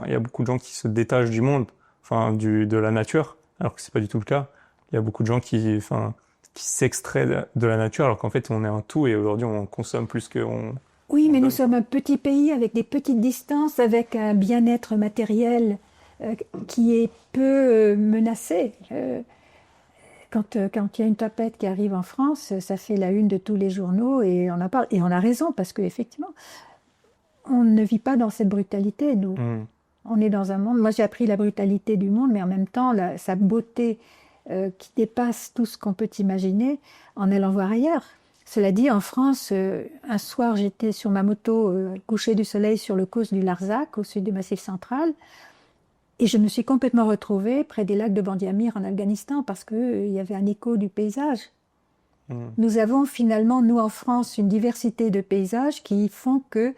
il y a beaucoup de gens qui se détachent du monde, de la nature, alors que c'est pas du tout le cas. Il y a beaucoup de gens qui s'extraient de la nature, alors qu'en fait on est un tout et aujourd'hui on consomme plus qu'on... Oui, mais nous sommes un petit pays avec des petites distances, avec un bien-être matériel qui est peu menacé. Quand il y a une tempête qui arrive en France, ça fait la une de tous les journaux et on en parle. Et on a raison, parce qu'effectivement, on ne vit pas dans cette brutalité, nous. Hmm. On est dans un monde... Moi, j'ai appris la brutalité du monde, mais en même temps, sa beauté qui dépasse tout ce qu'on peut imaginer en allant voir ailleurs. Cela dit, en France, un soir, j'étais sur ma moto, coucher du soleil sur le causse du Larzac, au sud du Massif central, et je me suis complètement retrouvée près des lacs de Bandiamir en Afghanistan parce qu'il y avait un écho du paysage. Nous avons finalement, nous en France, une diversité de paysages qui font que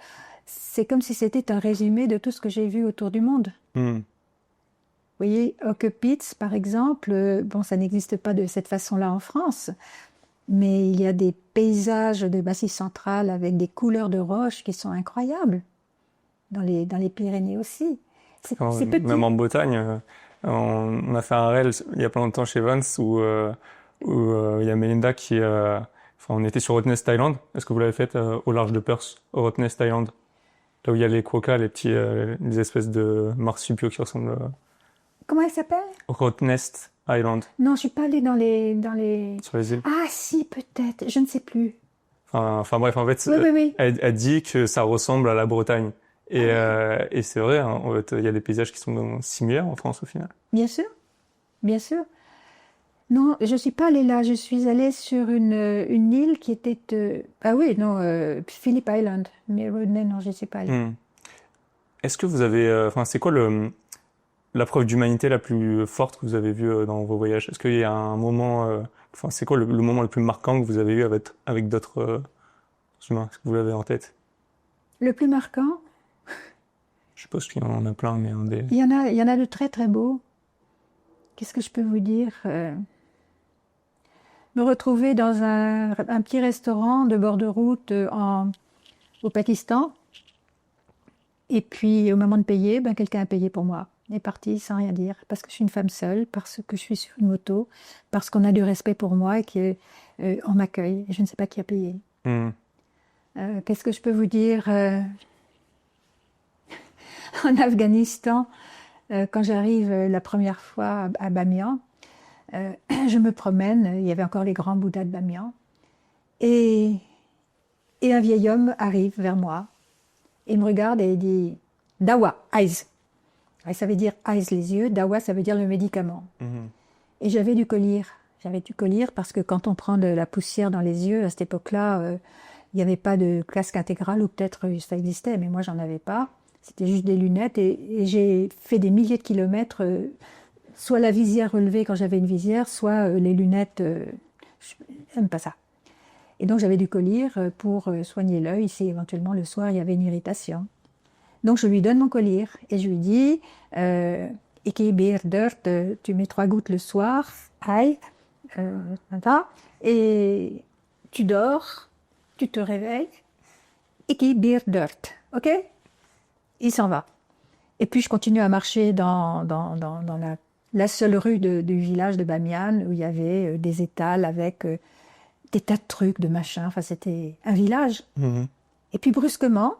c'est comme si c'était un résumé de tout ce que j'ai vu autour du monde. Vous voyez, Occupites, par exemple, bon, ça n'existe pas de cette façon-là en France, mais il y a des paysages de Massif central avec des couleurs de roches qui sont incroyables, dans les Pyrénées aussi. C'est petit. Même en Bretagne, on a fait un réel il y a pas longtemps chez Vance où il y a Melinda on était sur Rottnest Island. Est-ce que vous l'avez fait au large de Perth, au Rottnest Island, là où il y a les quokkas, les espèces de marsupiaux qui ressemblent. Comment elle s'appelle? Rottnest Island. Non, je suis pas allée dans les... Sur les îles. Ah si, peut-être, je ne sais plus. Bref, en fait, Oui. Elle dit que ça ressemble à la Bretagne. Et c'est vrai, hein, en fait, il y a des paysages qui sont similaires en France au final. Bien sûr, bien sûr. Non, je suis pas allée là, je suis allée sur une île qui était... Phillip Island. Mais Rodney, non, je ne suis pas allée. Est-ce que vous avez... c'est quoi la preuve d'humanité la plus forte que vous avez vue dans vos voyages? Est-ce qu'il y a un moment... c'est quoi le moment le plus marquant que vous avez eu avec d'autres humains? Est-ce que vous l'avez en tête? Le plus marquant? Je suppose qu'il y en a plein, mais Il y en a de très très beaux. Qu'est-ce que je peux vous dire? Me retrouver dans un petit restaurant de bord de route au Pakistan. Et puis, au moment de payer, quelqu'un a payé pour moi. est parti sans rien dire, parce que je suis une femme seule, parce que je suis sur une moto, parce qu'on a du respect pour moi et qu'on m'accueille. Et je ne sais pas qui a payé. Qu'est-ce que je peux vous dire en Afghanistan, quand j'arrive la première fois à Bamiyan, je me promène, il y avait encore les grands Bouddhas de Bamiyan, et un vieil homme arrive vers moi, il me regarde et il dit « Dawa, eyes ». Ça veut dire « eyes », les yeux, « Dawa », ça veut dire le médicament. Et j'avais du collyre. J'avais du collyre parce que quand on prend de la poussière dans les yeux, à cette époque-là, il n'y avait pas de casque intégral, ou peut-être ça existait, mais moi, j'en avais pas. C'était juste des lunettes et j'ai fait des milliers de kilomètres, soit la visière relevée quand j'avais une visière, soit les lunettes, j'aime pas ça. Et donc j'avais du collyre pour soigner l'œil si éventuellement le soir il y avait une irritation. Donc je lui donne mon collyre et je lui dis Iki bir dört, tu mets 3 gouttes le soir, aïe, et tu dors, tu te réveilles, Iki bir dört, ok? Il s'en va. Et puis je continue à marcher dans la seule rue du village de Bamiyan où il y avait des étals avec des tas de trucs, de machins. Enfin, c'était un village. Et puis brusquement,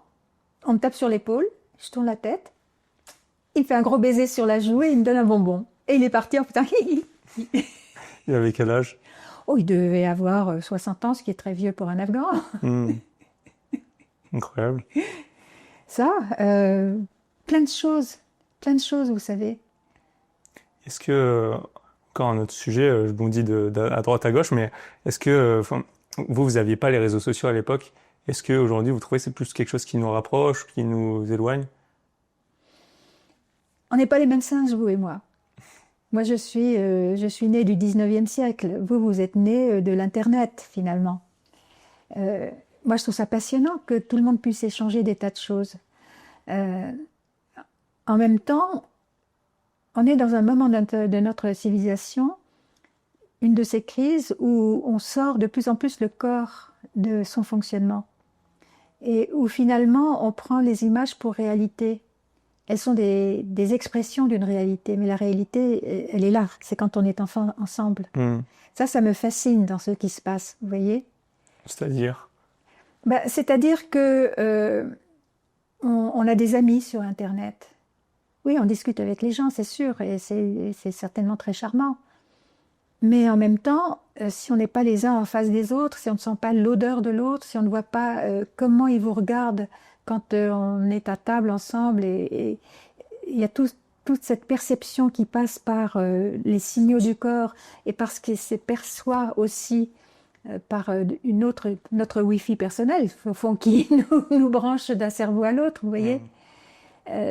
on me tape sur l'épaule, je tourne la tête, il me fait un gros baiser sur la joue et il me donne un bonbon. Et il est parti en faisant Il avait quel âge? Oh, il devait avoir 60 ans, ce qui est très vieux pour un Afghan. Incroyable. Ça, plein de choses, vous savez. Est-ce que, encore un autre sujet, je bondis à droite à gauche, mais est-ce que vous n'aviez pas les réseaux sociaux à l'époque? Est-ce qu'aujourd'hui, vous trouvez que c'est plus quelque chose qui nous rapproche, qui nous éloigne? On n'est pas les mêmes singes, vous et moi. Moi, je suis née du 19e siècle. Vous êtes née de l'Internet, finalement. Moi, je trouve ça passionnant que tout le monde puisse échanger des tas de choses. En même temps, on est dans un moment de notre civilisation, une de ces crises où on sort de plus en plus le corps de son fonctionnement et où finalement on prend les images pour réalité. Elles sont des expressions d'une réalité, mais la réalité, elle est là. C'est quand on est ensemble. Ça me fascine dans ce qui se passe, vous voyez? C'est-à-dire? C'est-à-dire que on a des amis sur Internet. Oui, on discute avec les gens, c'est sûr, et c'est certainement très charmant. Mais en même temps, si on n'est pas les uns en face des autres, si on ne sent pas l'odeur de l'autre, si on ne voit pas comment ils vous regardent quand on est à table ensemble, et il y a toute cette perception qui passe par les signaux du corps et parce qu'il se perçoit aussi par notre Wi-Fi personnel, au fond, qui nous branche d'un cerveau à l'autre, vous voyez.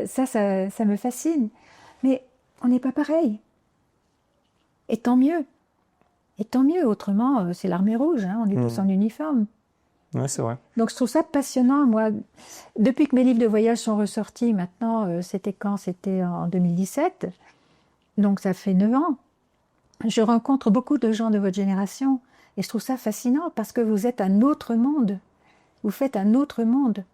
Ça me fascine. Mais on n'est pas pareil. Et tant mieux. Et tant mieux, autrement, c'est l'armée rouge, hein, on est tous en uniforme. Ouais, c'est vrai. Donc je trouve ça passionnant, moi. Depuis que mes livres de voyage sont ressortis, maintenant, c'était quand? C'était en 2017. Donc ça fait 9 ans. Je rencontre beaucoup de gens de votre génération. Et je trouve ça fascinant parce que vous êtes un autre monde. Vous faites un autre monde.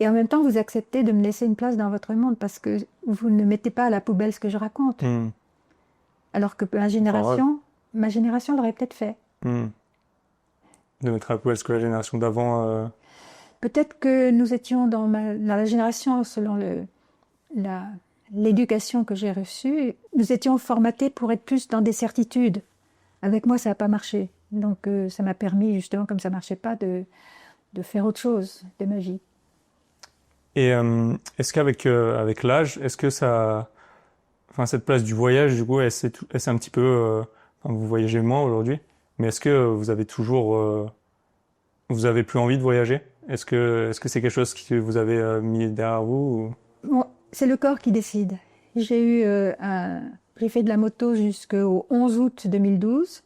Et en même temps, vous acceptez de me laisser une place dans votre monde parce que vous ne mettez pas à la poubelle ce que je raconte. Alors que ma génération l'aurait peut-être fait. De mettre à la poubelle ce que la génération d'avant... Peut-être que nous étions dans la génération, selon l'éducation que j'ai reçue, nous étions formatés pour être plus dans des certitudes. Avec moi, ça n'a pas marché. Donc ça m'a permis, justement, comme ça ne marchait pas, de faire autre chose de ma vie. Et est-ce qu'avec avec l'âge, est-ce que ça... Enfin, cette place du voyage, du coup, c'est un petit peu... vous voyagez moins aujourd'hui, mais est-ce que vous avez toujours... vous avez plus envie de voyager? Est-ce que c'est quelque chose que vous avez mis derrière vous ou... Bon, c'est le corps qui décide. J'ai fait de la moto jusqu'au 11 août 2012.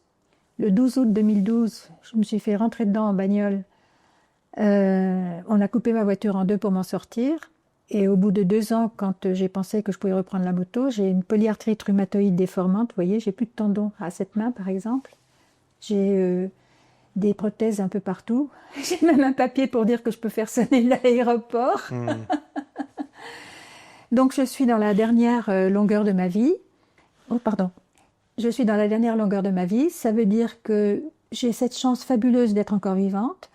Le 12 août 2012, je me suis fait rentrer dedans en bagnole. On a coupé ma voiture en deux pour m'en sortir. Et au bout de 2 ans, quand j'ai pensé que je pouvais reprendre la moto, j'ai une polyarthrite rhumatoïde déformante. Vous voyez, j'ai plus de tendons à cette main, par exemple. J'ai des prothèses un peu partout. J'ai même un papier pour dire que je peux faire sonner l'aéroport. Donc je suis dans la dernière longueur de ma vie. Oh, pardon. Je suis dans la dernière longueur de ma vie. Ça veut dire que j'ai cette chance fabuleuse d'être encore vivante,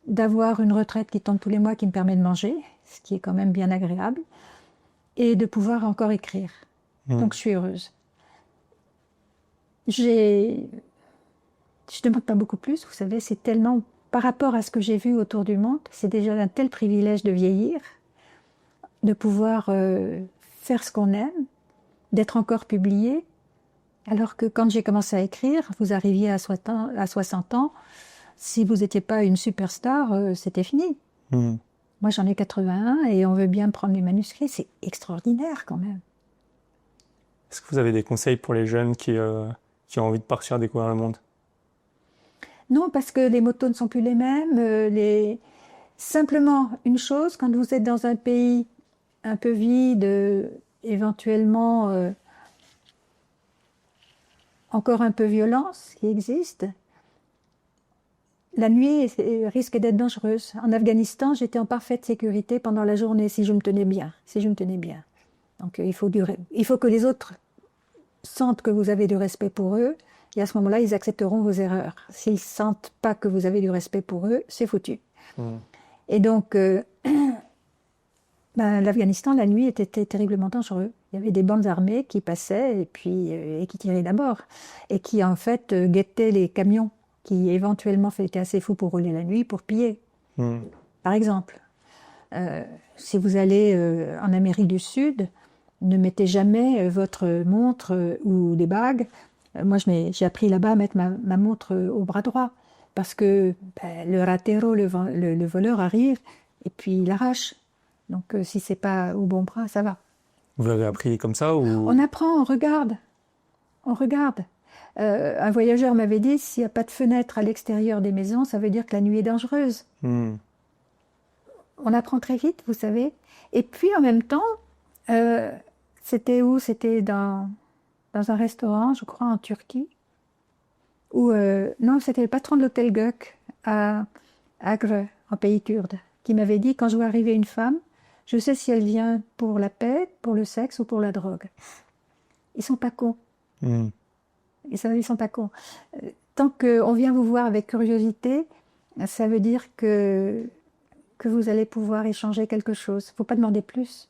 d'avoir une retraite qui tombe tous les mois qui me permet de manger, ce qui est quand même bien agréable, et de pouvoir encore écrire. Donc je suis heureuse. Je demande pas beaucoup plus, vous savez, c'est tellement, par rapport à ce que j'ai vu autour du monde, c'est déjà un tel privilège de vieillir, de pouvoir faire ce qu'on aime, d'être encore publié, alors que quand j'ai commencé à écrire, vous arriviez à 60 ans, si vous n'étiez pas une superstar, c'était fini. Moi, j'en ai 81 et on veut bien me prendre les manuscrits. C'est extraordinaire quand même. Est-ce que vous avez des conseils pour les jeunes qui ont envie de partir découvrir le monde? Non, parce que les motos ne sont plus les mêmes. Simplement, une chose, quand vous êtes dans un pays un peu vide, éventuellement encore un peu violent, ce qui existe, la nuit risque d'être dangereuse. En Afghanistan, j'étais en parfaite sécurité pendant la journée, si je me tenais bien. Donc il faut que les autres sentent que vous avez du respect pour eux, et à ce moment-là, ils accepteront vos erreurs. S'ils ne sentent pas que vous avez du respect pour eux, c'est foutu. Et donc, l'Afghanistan, la nuit, était terriblement dangereux. Il y avait des bandes armées qui passaient et qui tiraient d'abord, et qui en fait guettaient les camions qui éventuellement étaient assez fous pour rouler la nuit, pour piller. Par exemple, si vous allez en Amérique du Sud, ne mettez jamais votre montre ou des bagues. Moi, j'ai appris là-bas à mettre ma montre au bras droit, parce que le ratero, le voleur arrive, et puis il arrache. Donc si c'est pas au bon bras, ça va. Vous l'avez appris comme ça ou... On apprend, on regarde. Un voyageur m'avait dit, s'il n'y a pas de fenêtre à l'extérieur des maisons, ça veut dire que la nuit est dangereuse. On apprend très vite, vous savez. Et puis en même temps, c'était où? C'était dans un restaurant, je crois, en Turquie. Non, c'était le patron de l'hôtel Gök à Agre, en pays kurde, qui m'avait dit, quand je vois arriver une femme, je sais si elle vient pour la paix, pour le sexe ou pour la drogue. Ils sont pas cons. Ils sont pas cons. Tant qu'on vient vous voir avec curiosité, ça veut dire que vous allez pouvoir échanger quelque chose. Il ne faut pas demander plus.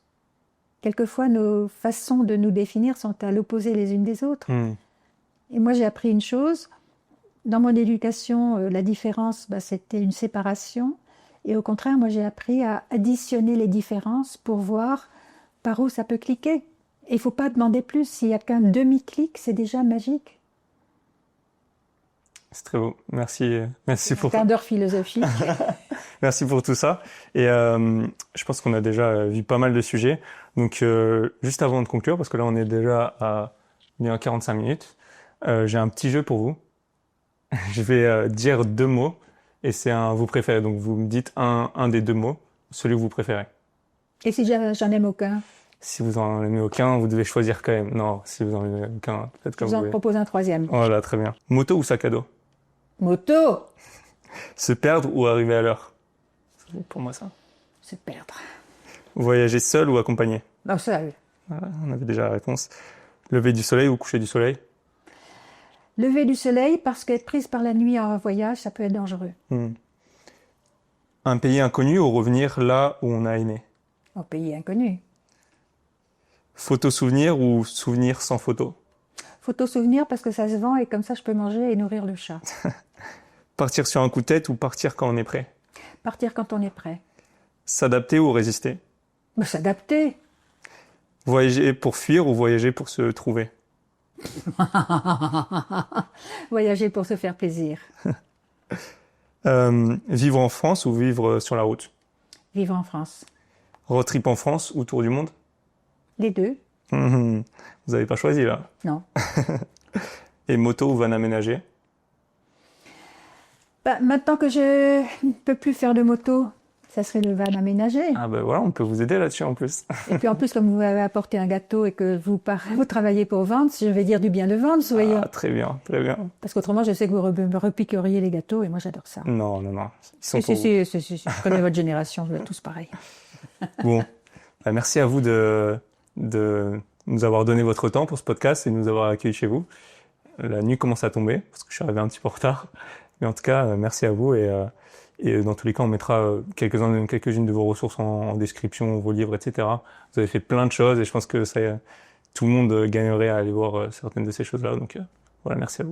Quelquefois, nos façons de nous définir sont à l'opposé les unes des autres. Et moi, j'ai appris une chose. Dans mon éducation, la différence, c'était une séparation. Et au contraire, moi, j'ai appris à additionner les différences pour voir par où ça peut cliquer. Et il ne faut pas demander plus. S'il n'y a qu'un demi-clic, c'est déjà magique. C'est très beau. Merci pour... Un quart d'heure philosophique. Merci pour tout ça. Et je pense qu'on a déjà vu pas mal de sujets. Donc, juste avant de conclure, parce que là, on est déjà à bien 45 minutes, j'ai un petit jeu pour vous. Je vais dire 2 mots et c'est un vous préférez. Donc, vous me dites un des 2 mots, celui que vous préférez. Et si j'en aime aucun? Si vous en aimez aucun, vous devez choisir quand même. Non, si vous en aimez aucun, faites comme vous voulez. Je vous en propose un 3e. Voilà, très bien. Moto ou sac à dos? Moto! Se perdre ou arriver à l'heure? C'est pour moi ça. Se perdre. Voyager seul ou accompagné? Non, seul. Voilà, on avait déjà la réponse. Lever du soleil ou coucher du soleil? Lever du soleil, parce qu'être prise par la nuit en voyage, ça peut être dangereux. Un pays inconnu ou revenir là où on a aimé? Au pays inconnu. Photo souvenir ou souvenir sans photo? Photo souvenir parce que ça se vend et comme ça je peux manger et nourrir le chat. Partir sur un coup de tête ou partir quand on est prêt? Partir quand on est prêt. S'adapter ou résister? S'adapter. Voyager pour fuir ou voyager pour se trouver? Voyager pour se faire plaisir. Vivre en France ou vivre sur la route? Vivre en France. Road trip en France ou tour du monde? Les deux. Vous n'avez pas choisi là? Non. Et moto ou van aménagé? Maintenant que je ne peux plus faire de moto, ça serait le van aménagé. Ah voilà, on peut vous aider là-dessus en plus. Et puis en plus, comme vous m'avez apporté un gâteau et que vous travaillez pour vendre, je vais dire du bien de vendre, soyez. Ah, très bien, très bien. Parce qu'autrement, je sais que vous me repiqueriez les gâteaux et moi j'adore ça. Non. Ils sont Si, je connais votre génération, vous êtes tous pareils. Bon, Merci à vous de nous avoir donné votre temps pour ce podcast et de nous avoir accueillis chez vous. La nuit commence à tomber parce que je suis arrivé un petit peu en retard. Mais en tout cas, merci à vous et dans tous les cas, on mettra quelques-unes de vos ressources en description, vos livres, etc. Vous avez fait plein de choses et je pense que tout le monde gagnerait à aller voir certaines de ces choses-là. Donc voilà, merci à vous.